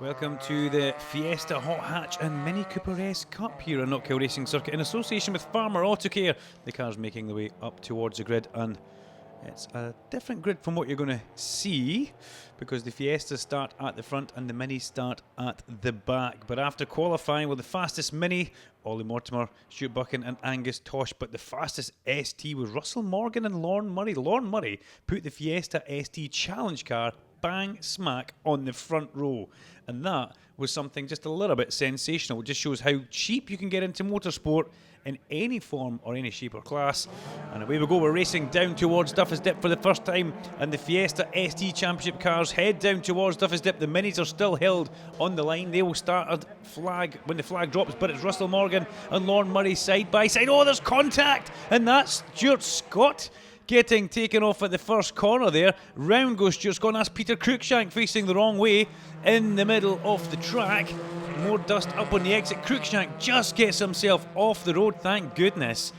Welcome to the Fiesta Hot Hatch and Mini Cooper S Cup here on Knockhill Racing Circuit in association with Farmer Autocare. The car's making the way up towards the grid, and it's a different grid from what you're going to see because the Fiestas start at the front and the Minis start at the back. But after qualifying with the fastest Mini, Ollie Mortimer, Stuart Buchan and Angus Tosh, but the fastest ST was Russell Morgan and Lorne Murray. Lorne Murray put the Fiesta ST Challenge car bang smack on the front row, and that was something just a little bit sensational. It just shows how cheap you can get into motorsport in any form or any shape or class. And away we go, we're racing down towards Duffus Dip for the first time, and the Fiesta ST Championship cars head down towards Duffus Dip. The Minis are still held on the line. They will start at flag when the flag drops, but it's Russell Morgan and Lorne Murray side by side. Oh, there's contact, and that's Stuart Scott getting taken off at the first corner there. Round goes Stuart Scott, and that's Peter Cruikshank facing the wrong way in the middle of the track. More dust up on the exit. Cruikshank just gets himself off the road, thank goodness,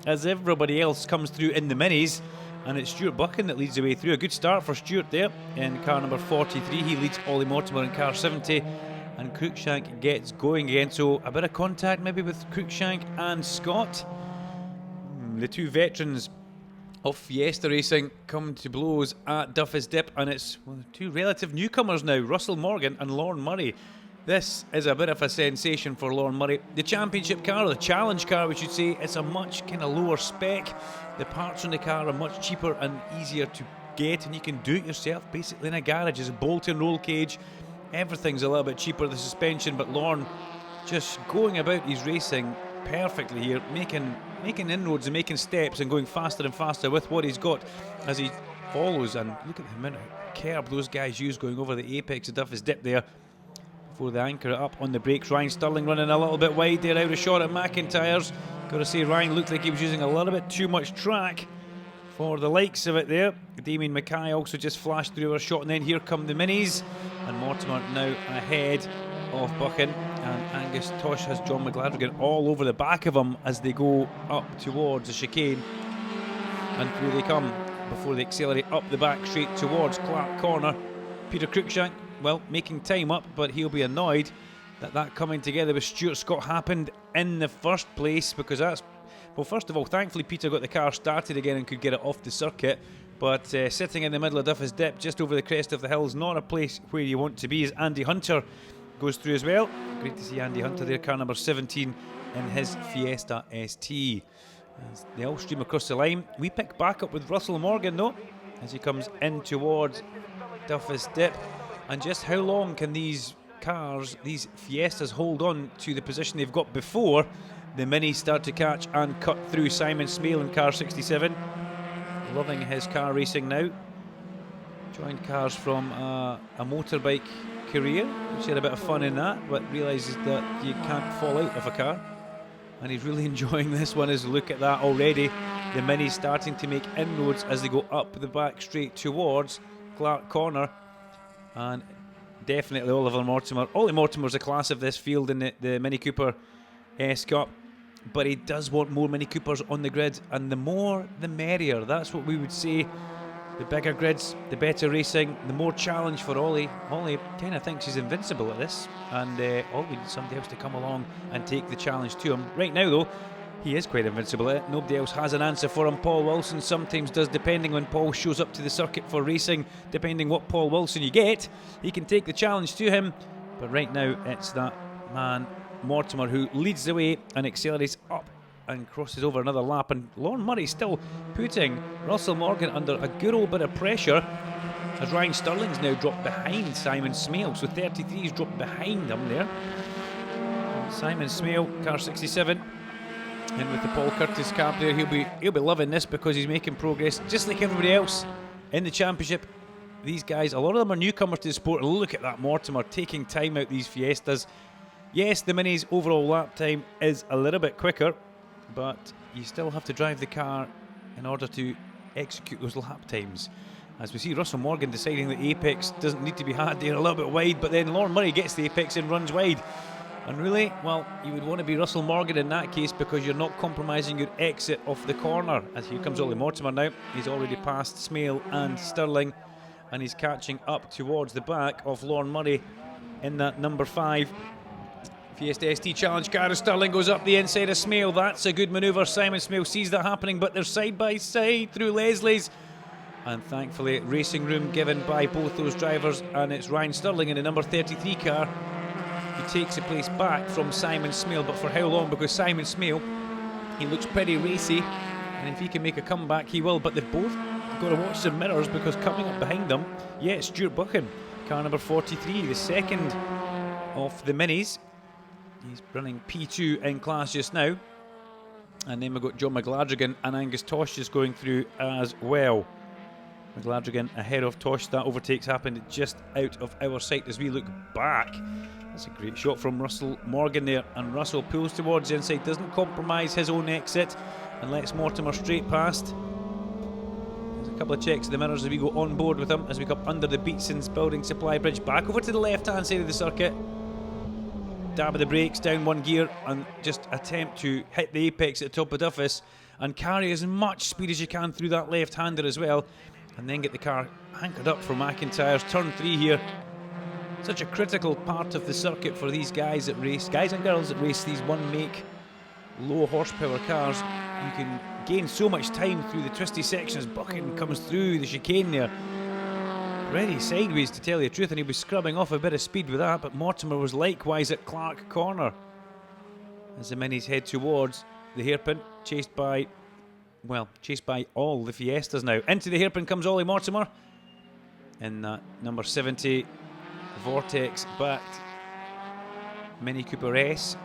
as everybody else comes through in the Minis. And it's Stuart Buchan that leads the way through. A good start for Stuart there in car number 43. He leads Ollie Mortimer in car 70. And Cruikshank gets going again. So a bit of contact maybe with Cruikshank and Scott. The two veterans of Fiesta Racing come to blows at Duffus Dip, and it's two relative newcomers now, Russell Morgan and Lorne Murray. This is a bit of a sensation for Lorne Murray. The championship car, or the challenge car we should say, it's a much kind of lower spec. The parts on the car are much cheaper and easier to get, and you can do it yourself basically in a garage. There's a bolt-in roll cage, everything's a little bit cheaper, the suspension, but Lorne just going about his racing perfectly here, making inroads and making steps and going faster and faster with what he's got as he follows. And look at the amount of curb those guys use going over the apex of Duffus Dip there before they anchor it up on the brakes. Ryan Stirling running a little bit wide there, out of shot at McIntyre's. Got to say, Ryan looked like he was using a little bit too much track for the likes of it there. Damien Mackay also just flashed through a shot, and then here come the Minis, and Mortimer now ahead of Buchan, and Angus Tosh has John McGladrigan all over the back of him as they go up towards the chicane, and through they come before they accelerate up the back straight towards Clark Corner. Peter Cruikshank, well, making time up, but he'll be annoyed that coming together with Stuart Scott happened in the first place, because that's, well, first of all, thankfully Peter got the car started again and could get it off the circuit, but sitting in the middle of Duffus Dip just over the crest of the hills, not a place where you want to be, as Andy Hunter goes through as well. Great to see Andy Hunter there, car number 17 in his Fiesta ST. As they all stream across the line, we pick back up with Russell Morgan though, as he comes in towards Duffus Dip. And just how long can these cars, these Fiestas, hold on to the position they've got before the Minis start to catch and cut through? Simon Smale in car 67, loving his car racing now. Joined cars from a motorbike career, which had a bit of fun in that, but realises that you can't fall out of a car, and he's really enjoying this one. As look at that already, the Minis starting to make inroads as they go up the back straight towards Clark Corner, and definitely Ollie Mortimer's a class of this field in the Mini Cooper S Cup, but he does want more Mini Coopers on the grid, and the more the merrier. That's what we would say. The bigger grids, the better racing, the more challenge for Ollie. Ollie kind of thinks he's invincible at this, and Ollie needs somebody else to come along and take the challenge to him. Right now, though, he is quite invincible at it. Nobody else has an answer for him. Paul Wilson sometimes does, depending when Paul shows up to the circuit for racing. Depending what Paul Wilson you get, he can take the challenge to him. But right now, it's that man, Mortimer, who leads the way and accelerates up and crosses over another lap, and Lorne Murray still putting Russell Morgan under a good old bit of pressure, as Ryan Stirling's now dropped behind Simon Smale, so 33's dropped behind him there. Simon Smale, car 67, and with the Paul Curtis cap there, he'll be loving this, because he's making progress just like everybody else in the championship. These guys, a lot of them are newcomers to the sport. Look at that Mortimer taking time out these Fiestas. Yes, the Minis overall lap time is a little bit quicker, but you still have to drive the car in order to execute those lap times. As we see Russell Morgan deciding that apex doesn't need to be had there, a little bit wide, but then Lorne Murray gets the apex and runs wide. And really, well, you would want to be Russell Morgan in that case, because you're not compromising your exit off the corner. As here comes Ollie Mortimer now. He's already passed Smale and Stirling, and he's catching up towards the back of Lorne Murray. in that number 5 Fiesta ST Challenge car. Stirling goes up the inside of Smale. That's a good manoeuvre. Simon Smale sees that happening, but they're side by side through Leslie's. And thankfully, racing room given by both those drivers. And it's Ryan Stirling in the number 33 car who takes the place back from Simon Smale. But for how long? Because Simon Smale, he looks pretty racy. And if he can make a comeback, he will. But they've both got to watch their mirrors, because coming up behind them, yeah, it's Stuart Buchan, car number 43, the second of the minis. He's running P2 in class just now. And then we've got John McGladrigan and Angus Tosh just going through as well. McGladrigan ahead of Tosh. That overtakes happened just out of our sight as we look back. That's a great shot from Russell Morgan there. And Russell pulls towards the inside, doesn't compromise his own exit, and lets Mortimer straight past. There's a couple of checks of the mirrors as we go on board with him as we come under the Beatson's Building Supply Bridge, back over to the left-hand side of the circuit. Dab of the brakes, down one gear, and just attempt to hit the apex at the top of Duffus and carry as much speed as you can through that left-hander as well, and then get the car hankered up for McIntyre's turn 3 here. Such a critical part of the circuit for these guys that race, guys and girls that race these one-make, low horsepower cars. You can gain so much time through the twisty sections. Buchan comes through the chicane there, ready sideways to tell you the truth, and he was scrubbing off a bit of speed with that, but Mortimer was likewise at Clark Corner as the minis head towards the hairpin, chased by all the Fiestas now. Into the hairpin comes Ollie Mortimer in that number 70 Vortex backed Mini Cooper S.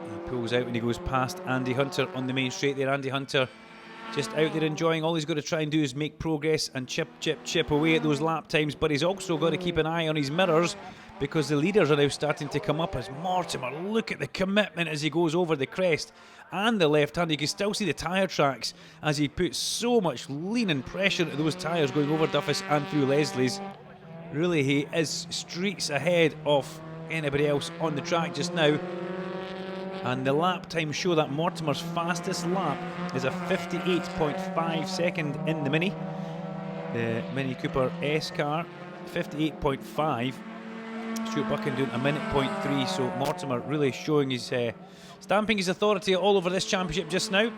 He pulls out and he goes past Andy Hunter on the main straight there. Andy Hunter just out there enjoying. All he's got to try and do is make progress and chip away at those lap times, but he's also got to keep an eye on his mirrors, because the leaders are now starting to come up as Mortimer, look at the commitment as he goes over the crest and the left hand. You can still see the tyre tracks as he puts so much lean and pressure into those tyres going over Duffus and through Leslie's. Really, he is streets ahead of anybody else on the track just now. And the lap times show that Mortimer's fastest lap is a 58.5 second in the Mini. The Mini Cooper S car, 58.5. Stuart Buchan doing a minute 0.3, so Mortimer really showing his, stamping his authority all over this championship just now.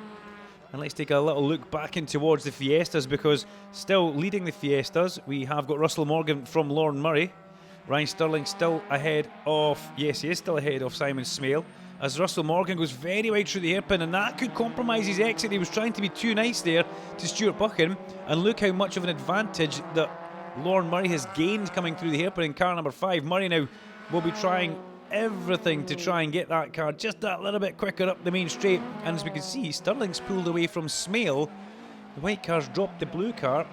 And let's take a little look back in towards the Fiestas, because still leading the Fiestas, we have got Russell Morgan from Lorne Murray. Ryan Stirling still ahead of, yes, he is still ahead of Simon Smale, as Russell Morgan goes very wide through the hairpin, and that could compromise his exit. He was trying to be too nice there to Stuart Buchan, and look how much of an advantage that Lorne Murray has gained coming through the hairpin in car number 5. Murray now will be trying everything to try and get that car just that little bit quicker up the main straight, and as we can see, Stirling's pulled away from Smale. The white car's dropped the blue car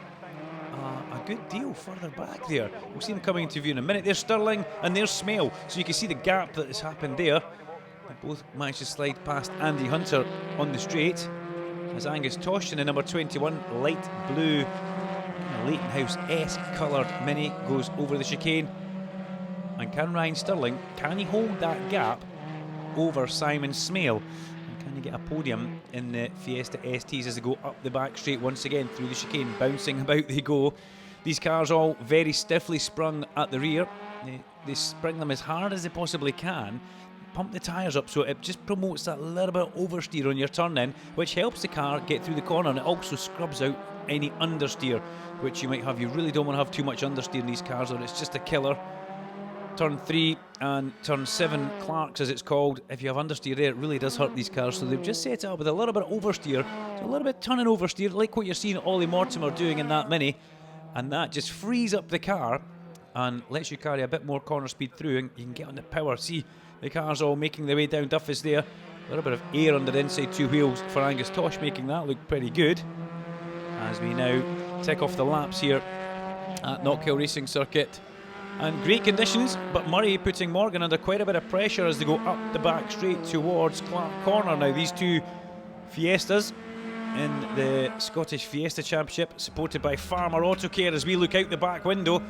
a good deal further back there. We'll see them coming into view in a minute. There's Stirling and there's Smale, so you can see the gap that has happened there. They both managed to slide past Andy Hunter on the straight as Angus Tosh in the number 21 light blue Leighton House-esque coloured Mini goes over the chicane. And can Ryan Stirling, can he hold that gap over Simon Smale? And can he get a podium in the Fiesta STs as they go up the back straight once again through the chicane? Bouncing about they go. These cars all very stiffly sprung at the rear. They spring them as hard as they possibly can, pump the tyres up, so it just promotes that little bit of oversteer on your turn in, which helps the car get through the corner, and it also scrubs out any understeer which you might have. You really don't want to have too much understeer in these cars, or it's just a killer. Turn 3 and turn 7 Clarks as it's called, if you have understeer there, it really does hurt these cars, so they've just set it up with a little bit of oversteer, so a little bit turn and oversteer, like what you're seeing Ollie Mortimer doing in that Mini, and that just frees up the car and lets you carry a bit more corner speed through, and you can get on the power. See the cars all making their way down Duffus there, a little bit of air under the inside two wheels for Angus Tosh, making that look pretty good as we now tick off the laps here at Knockhill Racing Circuit. And great conditions, but Murray putting Morgan under quite a bit of pressure as they go up the back straight towards Clark Corner. Now these two Fiestas in the Scottish Fiesta Championship, supported by Farmer Autocare as we look out the back window,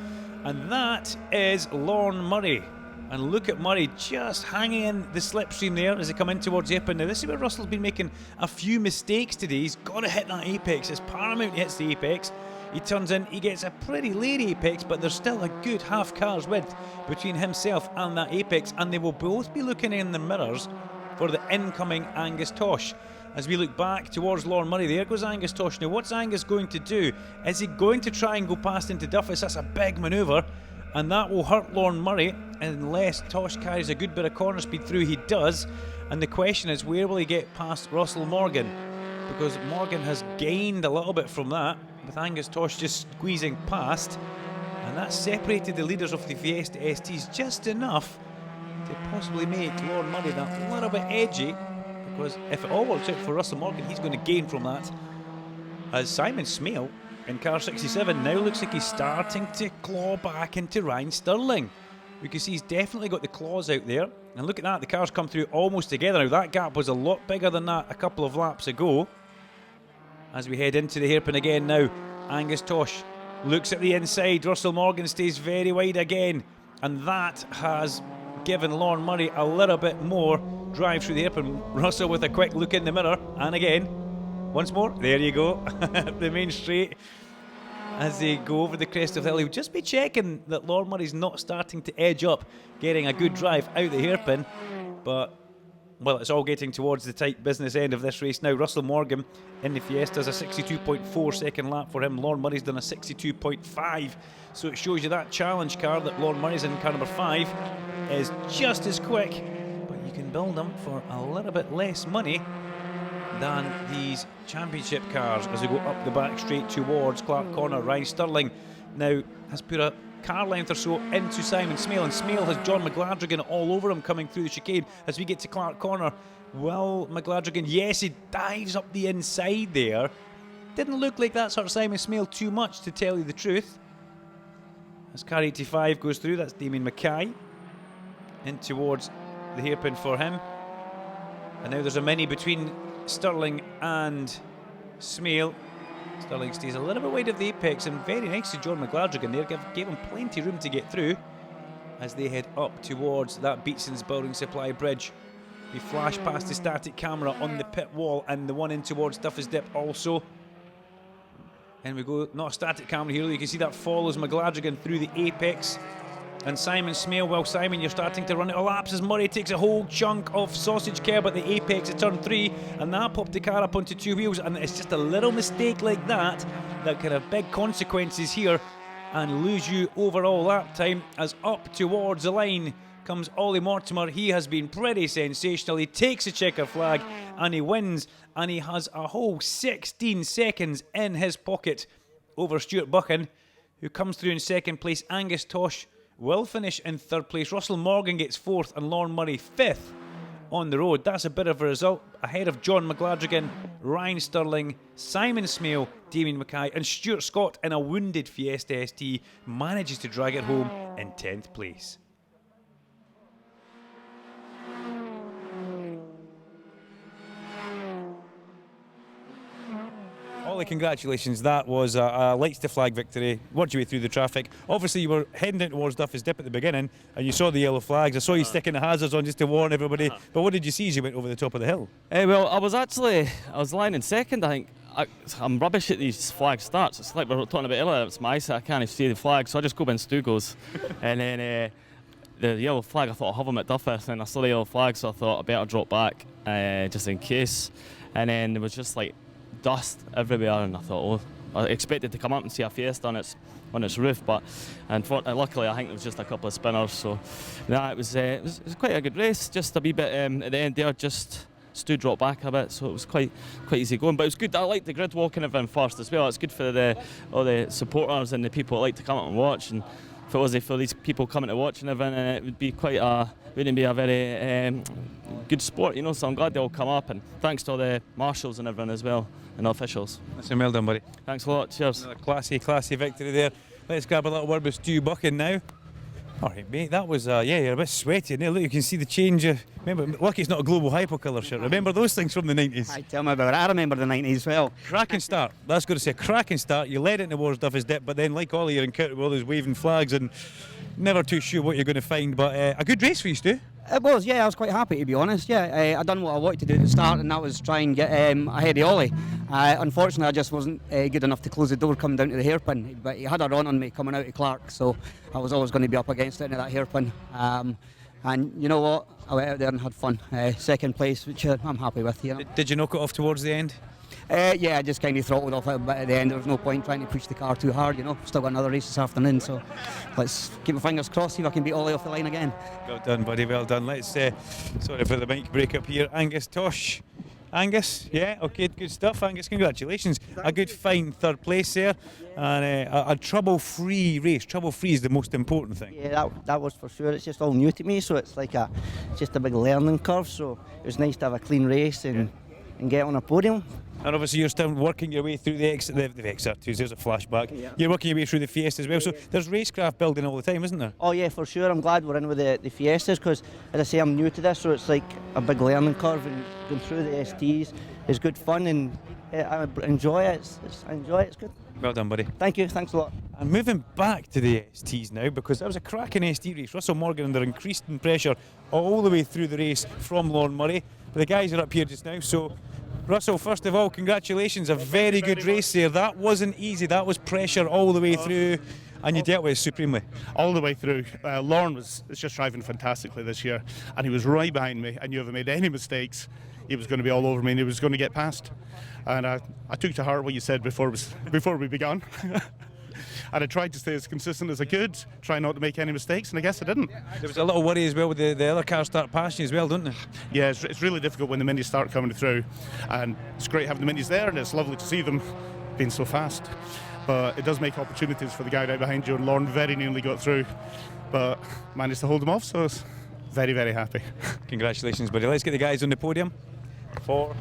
and that is Lorne Murray. And look at Murray just hanging in the slipstream there as they come in towards the hairpin. Now this is where Russell's been making a few mistakes today. He's got to hit that apex. It's paramount he hits the apex. He turns in, he gets a pretty late apex, but there's still a good half car's width between himself and that apex, and they will both be looking in the mirrors for the incoming Angus Tosh. As we look back towards Lorne Murray, there goes Angus Tosh. Now, what's Angus going to do? Is he going to try and go past into Duffus? That's a big manoeuvre, and that will hurt Lorne Murray unless Tosh carries a good bit of corner speed through. He does, and the question is, where will he get past Russell Morgan? Because Morgan has gained a little bit from that, with Angus Tosh just squeezing past, and that separated the leaders of the Fiesta STs just enough to possibly make Lorne Murray that little bit edgy, because if it all works out for Russell Morgan, he's going to gain from that. As Simon Smale in car 67 now looks like he's starting to claw back into Ryan Stirling. You can see he's definitely got the claws out there, and look at that, the cars come through almost together. Now that gap was a lot bigger than that a couple of laps ago. As we head into the hairpin again now, Angus Tosh looks at the inside, Russell Morgan stays very wide again, and that has given Lorne Murray a little bit more drive through the hairpin. Russell with a quick look in the mirror, and again, once more, there you go, the main straight. As they go over the crest of the hill, he'll just be checking that Lorne Murray's not starting to edge up, getting a good drive out the hairpin. But, well, it's all getting towards the tight business end of this race now. Russell Morgan in the Fiesta has a 62.4 second lap for him. Lorne Murray's done a 62.5. So it shows you that challenge car that Lorne Murray's in, car number 5, is just as quick, but you can build them for a little bit less money than these championship cars as they go up the back straight towards Clark Corner. Ryan Stirling now has put a car length or so into Simon Smale, and Smale has John McGladrigan all over him coming through the chicane as we get to Clark Corner. Well, McGladrigan, yes, he dives up the inside there. Didn't look like that hurt Simon Smale too much, to tell you the truth. As car 85 goes through, that's Damien Mackay in towards the hairpin for him. And now there's a mini between Stirling and Smale. Stirling stays a little bit wide of the apex, and very nice to John McGladrigan there, gave him plenty of room to get through as they head up towards that Beatson's Building Supply Bridge. We flash past the static camera on the pit wall and the one in towards Duffus Dip also. And we go, not a static camera here, you can see that follows McGladrigan through the apex. And Simon Smale, well, Simon, you're starting to run out of laps as Murray takes a whole chunk of sausage curb at the apex at turn 3, and that popped the car up onto 2 wheels, and it's just a little mistake like that that can have big consequences here and lose you overall lap time. As up towards the line comes Ollie Mortimer. He has been pretty sensational. He takes a checker flag and he wins, and he has a whole 16 seconds in his pocket over Stuart Buchan, who comes through in second place. Angus Tosh will finish in third place. Russell Morgan gets fourth, and Lorne Murray fifth on the road. That's a bit of a result ahead of John McGladrigan, Ryan Stirling, Simon Smale, Damien Mackay, and Stuart Scott in a wounded Fiesta ST manages to drag it home in 10th place. Ollie, congratulations. That was a lights to flag victory. Worked your way through the traffic. Obviously, you were heading down towards Duffus Dip at the beginning, and you saw the yellow flags. I saw you sticking the hazards on just to warn everybody. But what did you see as you went over the top of the hill? Well, I was lying in second, I think. I'm rubbish at these flag starts. It's like we were talking about earlier. It's my side, I can't see the flag, so I just go when Stu goes. And then the yellow flag, I thought I'll have him at Duffus, and I saw the yellow flag, so I thought I better drop back just in case. And then there was just like dust everywhere, and I thought, I expected to come up and see a Fiesta on its roof, but luckily I think it was just a couple of spinners. So it was quite a good race. Just a wee bit at the end there, just Stu dropped back a bit, so it was quite easy going. But it was good. I like the grid walking everything first as well. It's good for all the supporters and the people that like to come up and watch. And if it wasn't for these people coming to watch and everything, it would be wouldn't be a very good sport, so I'm glad they all come up, and thanks to all the marshals and everyone as well, and the officials. Listen, well done, buddy. Thanks a lot, cheers. Another classy victory there. Let's grab a little word with Stu Buchan now. Alright mate, that was, you're a bit sweaty in there. Look, you can see the change. Remember, lucky it's not a global hypo-colour shirt. Remember those things from the 90s? I tell me about it, I remember the 90s well. Cracking start, that's got to say, a cracking start. You led it towards Duffus Dip, but then like Ollie, you're encountering all those waving flags and never too sure what you're going to find. But a good race for you, Stu. It was, yeah, I was quite happy to be honest, yeah. I done what I wanted to do at the start, and that was try and get ahead of Ollie. Unfortunately, I just wasn't good enough to close the door coming down to the hairpin, but he had a run on me coming out of Clark, so I was always going to be up against it into that hairpin. And you know what, I went out there and had fun. Second place, which I'm happy with. You know? Did you knock it off towards the end? Yeah, I just kind of throttled off a bit at the end. There was no point trying to push the car too hard, you know. Still got another race this afternoon, so let's keep my fingers crossed, see if I can beat Ollie off the line again. Well done, buddy, well done. Let's, sorry for the mic break up here. Angus Tosh. Angus, yeah, okay, good stuff. Angus, congratulations. A good, fine third place there. And a trouble-free race. Trouble-free is the most important thing. Yeah, that was for sure. It's just all new to me, so it's like just a big learning curve. So it was nice to have a clean race and get on a podium. And obviously you're still working your way through the XR2s, there's a flashback. Yeah. You're working your way through the Fiesta as well, so there's racecraft building all the time, isn't there? Oh yeah, for sure. I'm glad we're in with the Fiestas because, as I say, I'm new to this, so it's like a big learning curve, and going through the STs is good fun, and I enjoy it. I enjoy it. It's good. Well done, buddy. Thank you. Thanks a lot. And moving back to the STs now, because that was a cracking ST race. Russell Morgan under increasing pressure all the way through the race from Lorne Murray. But the guys are up here just now, so Russell, first of all, congratulations. A very good race there. That wasn't easy. That was pressure all the way through, and you dealt with it supremely. All the way through. Lorne is just driving fantastically this year, and he was right behind me. I knew if I made any mistakes, he was going to be all over me and he was going to get past. And I took to heart what you said before we began. And I tried to stay as consistent as I could, try not to make any mistakes, and I guess I didn't. There was a little worry as well with the other cars start passing you as well, don't they? Yeah, it's really difficult when the minis start coming through, and it's great having the minis there, and it's lovely to see them being so fast. But it does make opportunities for the guy right behind you, and Lorne very nearly got through, but managed to hold them off, so I was very, very happy. Congratulations, buddy. Let's get the guys on the podium. 4.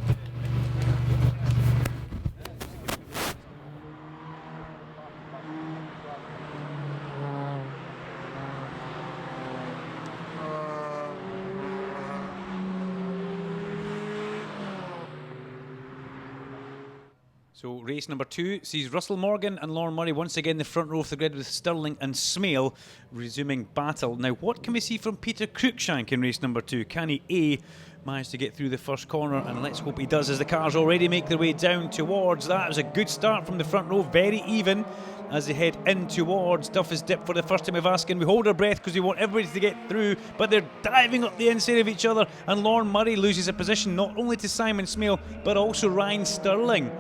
So race number 2 sees Russell Morgan and Lorne Murray once again the front row of the grid with Stirling and Smale resuming battle. Now what can we see from Peter Cruikshank in race number 2? Can he A, manage to get through the first corner, and let's hope he does as the cars already make their way down towards that. It was a good start from the front row, very even as they head in towards Duffus Dip for the first time of asking. We hold our breath because we want everybody to get through, but they're diving up the inside of each other, and Lorne Murray loses a position not only to Simon Smale but also Ryan Stirling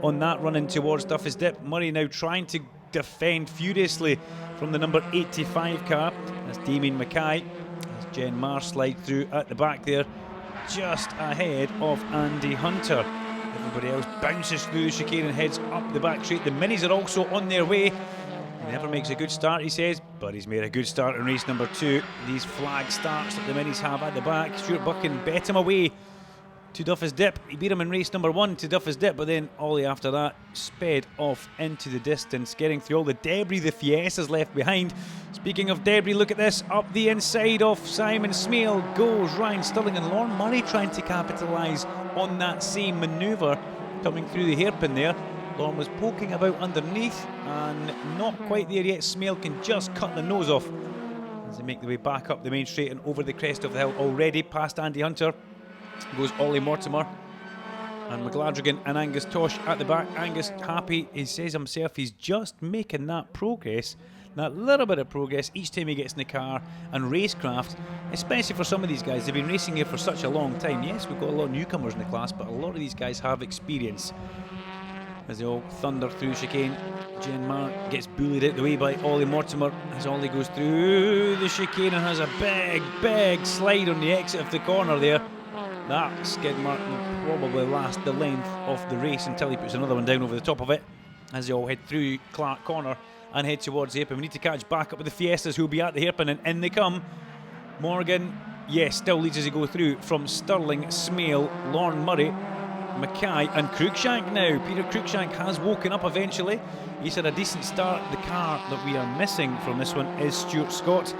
on that run in towards Duffus Dip. Murray now trying to defend furiously from the number 85 car as Damien Mackay, as Jen Marr slides through at the back there, just ahead of Andy Hunter. Everybody else bounces through the chicane and heads up the back straight. The minis are also on their way. He never makes a good start, he says, but he's made a good start in race number 2. These flag starts that the minis have at the back. Stuart Buchan bet him away to Duffus Dip. He beat him in race number 1 to Duffus Dip, but then Ollie after that sped off into the distance, getting through all the debris the Fiesta's left behind. Speaking of debris, look at this. Up the inside of Simon Smale goes Ryan Stirling, and Lorne Murray trying to capitalise on that same manoeuvre coming through the hairpin there. Lorne was poking about underneath and not quite there yet. Smale can just cut the nose off as they make their way back up the main straight and over the crest of the hill. Already past Andy Hunter goes Ollie Mortimer and McGladrigan and Angus Tosh at the back. Angus happy, he says himself he's just making that progress, that little bit of progress each time he gets in the car. And racecraft, especially for some of these guys, they've been racing here for such a long time. Yes, we've got a lot of newcomers in the class, but a lot of these guys have experience. As they all thunder through chicane, Jen Marr gets bullied out the way by Ollie Mortimer as Ollie goes through the chicane and has a big slide on the exit of the corner there. That skid mark will probably last the length of the race until he puts another one down over the top of it as they all head through Clark Corner and head towards the hairpin. We need to catch back up with the Fiestas who will be at the hairpin, and in they come. Morgan, yes, still leads as they go through from Stirling, Smale, Lorne Murray, Mackay and Cruikshank now. Peter Cruikshank has woken up eventually. He's had a decent start. The car that we are missing from this one is Stuart Scott.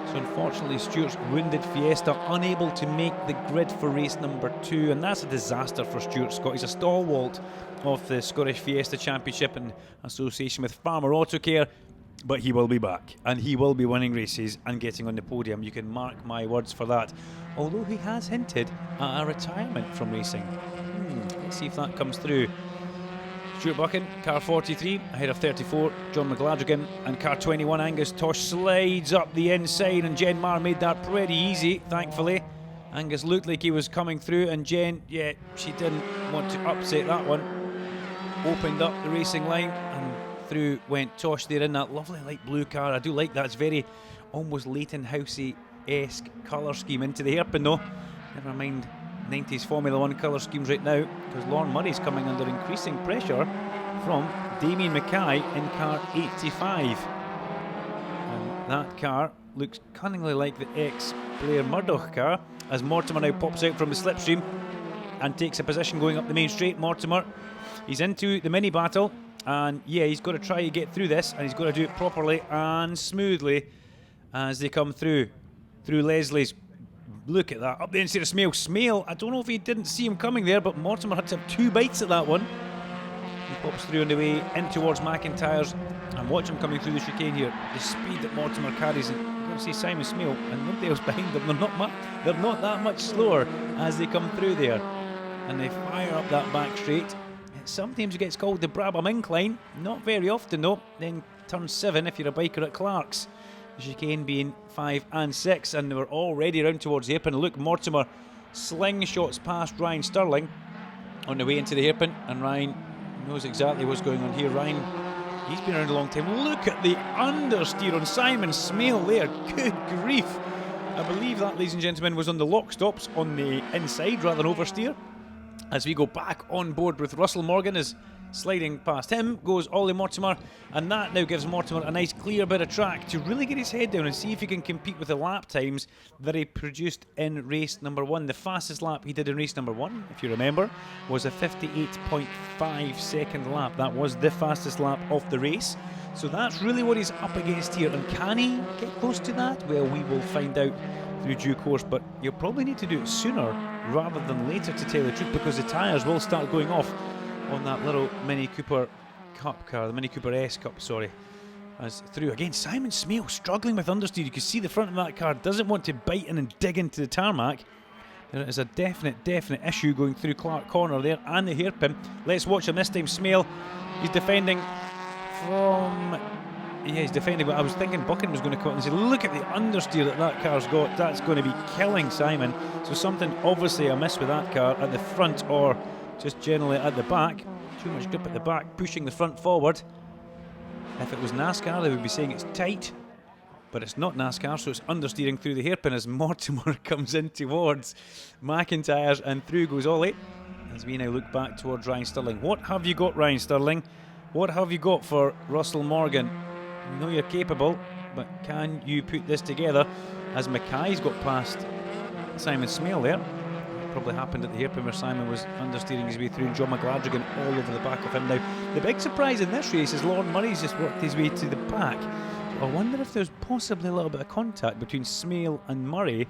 So unfortunately Stuart's wounded Fiesta unable to make the grid for race number 2, and that's a disaster for Stuart Scott. He's a stalwart of the Scottish Fiesta Championship in association with Farmer Autocare. But he will be back, and he will be winning races and getting on the podium. You can mark my words for that. Although he has hinted at a retirement from racing. Let's see if that comes through. Stuart Buchan, car 43, ahead of 34, John McGladrigan, and car 21, Angus Tosh, slides up the inside, and Jen Marr made that pretty easy, thankfully. Angus looked like he was coming through, and Jen, yeah, she didn't want to upset that one. Opened up the racing line, and through went Tosh there in that lovely light blue car. I do like that. It's very almost Leighton Housey-esque colour scheme into the hairpin though. Never mind 90s Formula 1 colour schemes right now, because Lorne Murray's coming under increasing pressure from Damien Mackay in car 85. And that car looks cunningly like the ex-Blair Murdoch car, as Mortimer now pops out from the slipstream and takes a position going up the main straight. Mortimer, he's into the mini battle, and yeah, he's got to try to get through this, and he's got to do it properly and smoothly as they come through Leslie's. Look at that, up the inside of Smale. Smale, I don't know if he didn't see him coming there, but Mortimer had to have 2 bites at that one. He pops through on the way in towards McIntyre's, and watch him coming through the chicane here. The speed that Mortimer carries, and you've got to see Simon Smale and nobody else behind them. They're not that much slower as they come through there, and they fire up that back straight. Sometimes it gets called the Brabham Incline, not very often though. Then turn 7 if you're a biker at Clark's. The chicane being 5 and 6, and they were already round towards the hairpin. Look, Mortimer slingshots past Ryan Sterling on the way into the hairpin, and Ryan knows exactly what's going on here. Ryan, he's been around a long time. Look at the understeer on Simon Smale there. Good grief. I believe that, ladies and gentlemen, was on the lock stops on the inside rather than oversteer. As we go back on board with Russell Morgan, as sliding past him goes Ollie Mortimer, and that now gives Mortimer a nice clear bit of track to really get his head down and see if he can compete with the lap times that he produced in race number 1. The fastest lap he did in race number 1, if you remember, was a 58.5 second lap. That was the fastest lap of the race. So that's really what he's up against here, and can he get close to that? Well, we will find out through due course, but you'll probably need to do it sooner rather than later, to tell the truth, because the tyres will start going off on that little Mini Cooper Cup car, the Mini Cooper S Cup, sorry. As through again, Simon Smale struggling with understeer. You can see the front of that car doesn't want to bite in and dig into the tarmac. There is a definite issue going through Clark Corner there and the hairpin. Let's watch him this time. Smale, he's defending from... Yeah, he's defending, but I was thinking Buchan was going to come out and say, look at the understeer that car's got. That's going to be killing Simon. So something obviously amiss with that car at the front, or just generally at the back. Too much grip at the back, pushing the front forward. If it was NASCAR, they would be saying it's tight, but it's not NASCAR, so it's understeering through the hairpin as Mortimer comes in towards McIntyre's, and through goes Ollie. As we now look back towards Ryan Sterling. What have you got, Ryan Sterling? What have you got for Russell Morgan? I know you're capable, but can you put this together? As Mackay's got past Simon Smale there. Probably happened at the hairpin where Simon was understeering his way through, and John McGladrigan all over the back of him. Now, the big surprise in this race is Lorne Murray's just worked his way to the back. So I wonder if there's possibly a little bit of contact between Smale and Murray,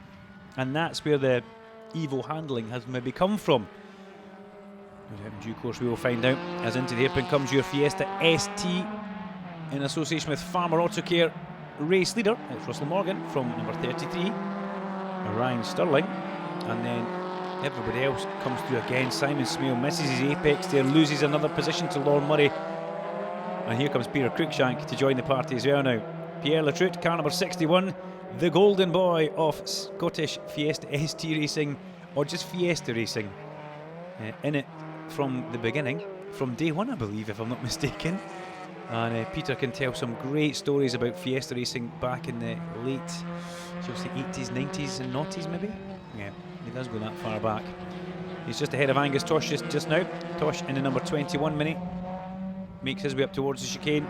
and that's where the evil handling has maybe come from. In due course we will find out, as into the hairpin comes your Fiesta ST in association with Farmer Autocare race leader. It's Russell Morgan from number 33, Ryan Sterling, and then everybody else comes through again. Simon Smale misses his apex there, loses another position to Lorne Murray, and here comes Peter Cruikshank to join the party as well now. Pierre Latrout, car number 61, the golden boy of Scottish Fiesta ST racing, or just Fiesta racing, in it from the beginning, from day 1 I believe, if I'm not mistaken. And Peter can tell some great stories about Fiesta racing back in the late, shall we say, 80s, 90s and noughties maybe? Yeah, he does go that far back. He's just ahead of Angus Tosh just now. Tosh in the number 21 Mini makes his way up towards the chicane.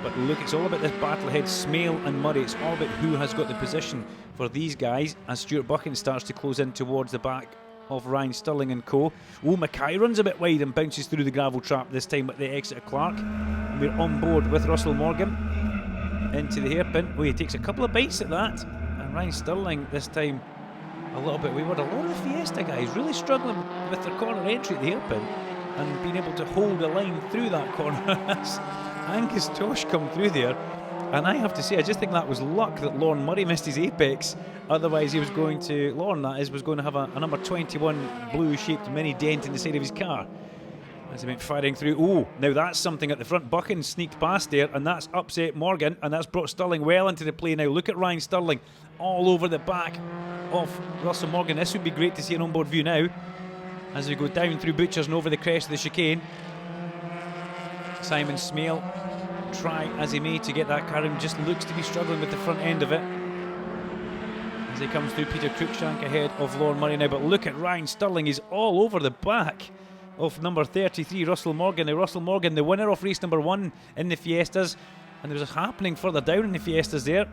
But look, it's all about this battle ahead, Smale and Murray. It's all about who has got the position for these guys as Stuart Buchan starts to close in towards the back of Ryan Sterling and co. Oh, Mackay runs a bit wide and bounces through the gravel trap this time at the exit of Clark. And we're on board with Russell Morgan into the hairpin. Oh, he takes a couple of bites at that, and Ryan Sterling this time a little bit wayward. A lot of the Fiesta guys really struggling with their corner entry at the hairpin and being able to hold a line through that corner as Angus Tosh come through there. And I have to say, I just think that was luck that Lorne Murray missed his apex. Otherwise, he was going to, Lorne that is, was going to have a number 21 blue-shaped mini dent in the side of his car. As he went firing through. Oh, now that's something at the front. Buchan sneaked past there, and that's upset Morgan, and that's brought Stirling well into the play now. Look at Ryan Stirling all over the back of Russell Morgan. This would be great to see an onboard view now as we go down through Butchers and over the crest of the chicane. Simon Smale, try as he may to get that car in, just looks to be struggling with the front end of it as he comes through. Peter Cruikshank ahead of Lorne Murray now, but look at Ryan Stirling, he's all over the back of number 33, Russell Morgan. Now Russell Morgan, the winner of race number 1 in the Fiestas, and there was a happening further down in the Fiestas there.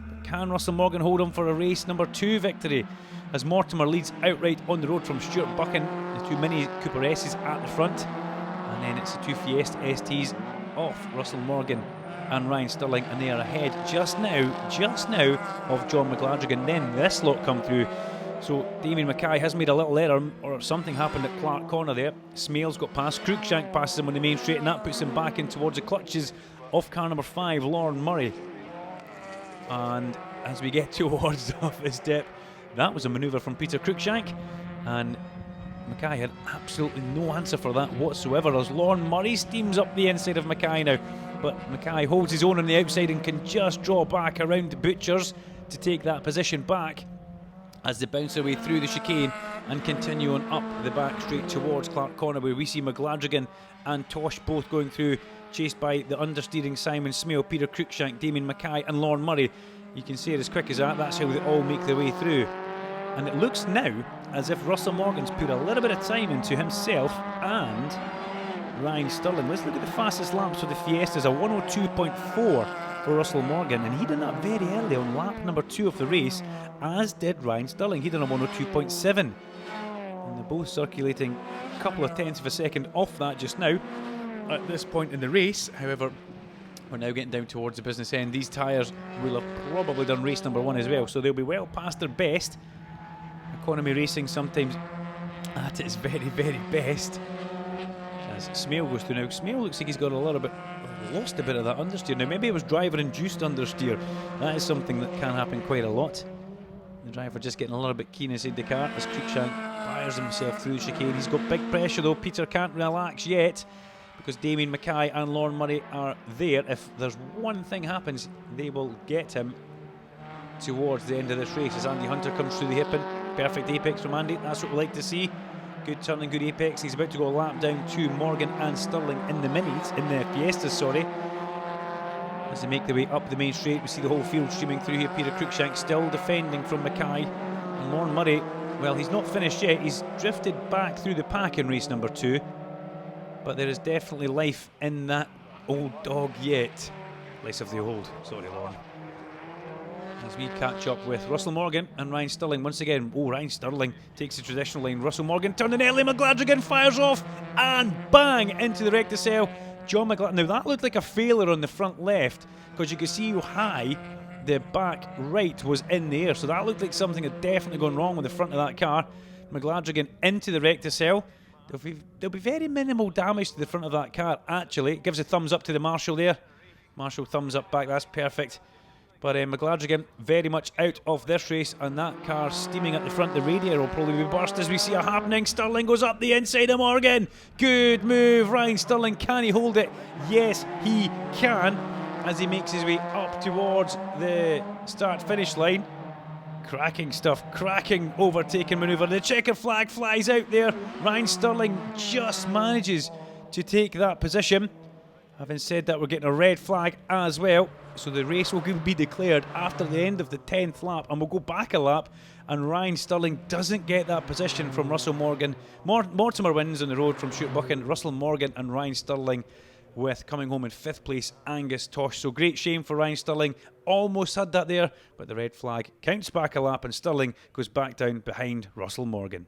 But can Russell Morgan hold on for a race number 2 victory as Mortimer leads outright on the road from Stuart Buchan, the 2 Mini Cooper S's at the front, and then it's the 2 Fiesta STs off Russell Morgan and Ryan Stirling, and they are ahead just now of John McGladrigan. Then this lot come through. So Damien Mackay has made a little error, or something happened at Clark Corner there. Smales got past, Cruikshank passes him on the main straight, and that puts him back in towards the clutches of car number 5, Lorne Murray. And as we get towards the office dip, that was a manoeuvre from Peter Cruikshank, and Mackay had absolutely no answer for that whatsoever as Lorne Murray steams up the inside of Mackay now. But Mackay holds his own on the outside and can just draw back around the Butchers to take that position back as they bounce their way through the chicane and continue on up the back straight towards Clark Corner, where we see McGladrigan and Tosh both going through, chased by the understeering Simon Smale, Peter Cruikshank, Damien Mackay and Lorne Murray. You can see it as quick as that. That's how they all make their way through. And it looks now as if Russell Morgan's put a little bit of time into himself and Ryan Stirling. Let's look at the fastest laps for the Fiestas, a 102.4 for Russell Morgan, and he did that very early on lap number 2 of the race, as did Ryan Stirling. He did a 102.7, and they're both circulating a couple of tenths of a second off that just now at this point in the race. However, we're now getting down towards the business end. These tyres will have probably done race number 1 as well, so they'll be well past their best. Economy racing sometimes at its very, very best. As Smale goes through now, Smale looks like he's got lost a bit of that understeer. Now maybe it was driver-induced understeer. That is something that can happen quite a lot. The driver just getting a little bit keen inside the car as Cruikshank fires himself through the chicane. He's got big pressure though. Peter can't relax yet because Damien Mackay and Lorne Murray are there. If there's one thing happens, they will get him towards the end of this race as Andy Hunter comes through the hairpin. Perfect apex from Andy, that's what we like to see. Good turning, good apex. He's about to go a lap down to Morgan and Stirling in the minis, in the Fiestas, sorry. As they make their way up the main straight, we see the whole field streaming through here. Peter Cruikshank still defending from Mackay. And Lorne Murray, well, he's not finished yet. He's drifted back through the pack in race number 2. But there is definitely life in that old dog yet. Less of the old, sorry, Lorne. As we catch up with Russell Morgan and Ryan Stirling once again. Oh, Ryan Stirling takes the traditional line. Russell Morgan turning early. McGladrigan fires off and bang into the recticel. John McGladrigan. Now that looked like a failure on the front left because you could see how high the back right was in the air. So that looked like something had definitely gone wrong with the front of that car. McGladrigan into the recticel. There'll be very minimal damage to the front of that car actually. It gives a thumbs up to the marshal there. Marshal thumbs up back. That's perfect. But McGladrigan very much out of this race, and that car steaming at the front. The radiator will probably be burst as we see a happening. Stirling goes up the inside of Morgan. Good move, Ryan Stirling. Can he hold it? Yes, he can, as he makes his way up towards the start-finish line. Cracking stuff, cracking overtaking manoeuvre. The checker flag flies out there. Ryan Stirling just manages to take that position. Having said that, we're getting a red flag as well. So the race will be declared after the end of the 10th lap, and we'll go back a lap, and Ryan Stirling doesn't get that position from Russell Morgan. Mortimer wins on the road from Stuart Buchan. Russell Morgan and Ryan Stirling with coming home in 5th place Angus Tosh. So great shame for Ryan Stirling. Almost had that there, but the red flag counts back a lap and Stirling goes back down behind Russell Morgan.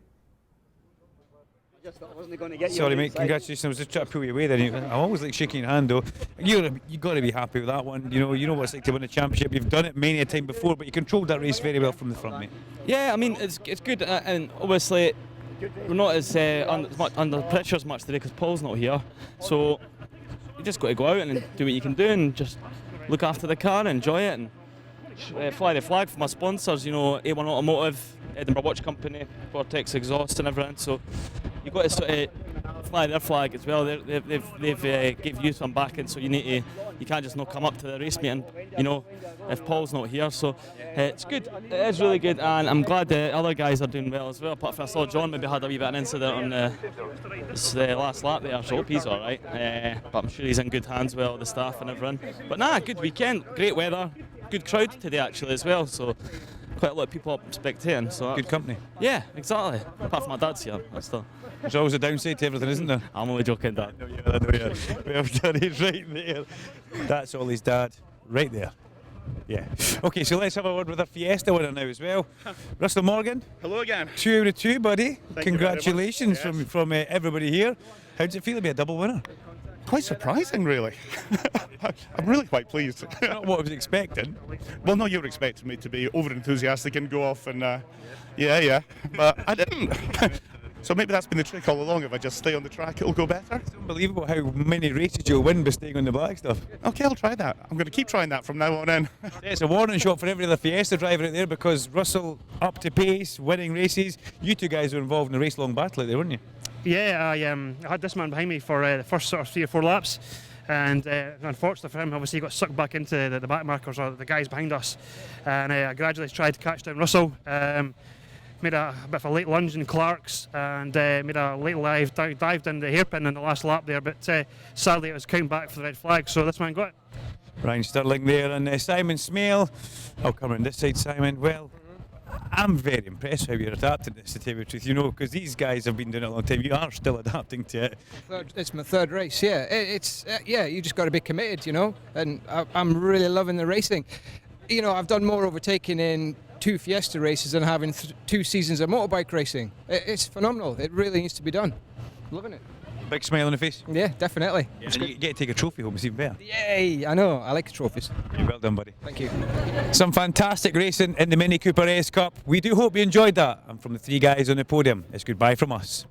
I just thought I wasn't going to get you. Sorry, mate. Congratulations. I was just trying to pull you away then. I always like shaking your hand, though. You got to be happy with that one. You know what it's like to win a championship. You've done it many a time before, but you controlled that race very well from the front, mate. Yeah, I mean it's good, and obviously we're not as under pressure as much today because Paul's not here. So you just got to go out and do what you can do and just look after the car, enjoy it, and fly the flag for my sponsors. You know, A1 Automotive, Edinburgh Watch Company, Vortex Exhaust, and everything. So you've got to sort of fly their flag as well. They've give you some backing, so you can't just not come up to the race meeting, you know, if Paul's not here. So it's good. It is really good, and I'm glad the other guys are doing well as well. Apart from I saw John maybe had a wee bit of an incident on the last lap there, so I hope he's all right. But I'm sure he's in good hands, well, the staff and everyone. But nah, good weekend, great weather, good crowd today actually as well. So quite a lot of people up spectating. So Good company. yeah, exactly. Apart from my dad's here, that's the. There's always a downside to everything, isn't there? I'm only joking, Dad. I know, yeah. Well done, he's right there. That's Ollie's dad, right there. Yeah. Okay, so let's have a word with our Fiesta winner now as well. Russell Morgan. Hello again. 2 out of 2, buddy. Thank you Congratulations very much. from everybody here. How does it feel to be a double winner? Quite surprising, really. I'm really quite pleased. Not what I was expecting. Well, no, you were expecting me to be over enthusiastic and go off and yeah, but I didn't. So maybe that's been the trick all along. If I just stay on the track, it'll go better. It's unbelievable how many races you'll win by staying on the black stuff. Okay, I'll try that. I'm going to keep trying that from now on in. It's a warning shot for every other Fiesta driver out there, because Russell up to pace, winning races. You two guys were involved in a race-long battle out there, weren't you? Yeah, I had this man behind me for the first sort of 3 or 4 laps, and unfortunately for him, obviously he got sucked back into the back markers, or the guys behind us, and I gradually tried to catch down Russell. Made a bit of a late lunge in Clark's, and made a late dive down the hairpin in the last lap there, but sadly it was counting back for the red flag, so this man got it. Ryan Sterling there, and Simon Smale. I'll come around this side, Simon. Well, I'm very impressed how you're adapting this, to tell you the truth, you know, because these guys have been doing it a long time. You are still adapting to it. It's my third race, yeah. Yeah, you just got to be committed, you know, and I'm really loving the racing. You know, I've done more overtaking in 2 Fiesta races than having 2 seasons of motorbike racing. It's phenomenal. It really needs to be done. Loving it. Big smile on the face. Yeah, definitely. And you get to take a trophy home, it's even better. Yay! I know. I like trophies. Well done, buddy. Thank you. Some fantastic racing in the Mini Cooper S Cup. We do hope you enjoyed that. And from the 3 guys on the podium, it's goodbye from us.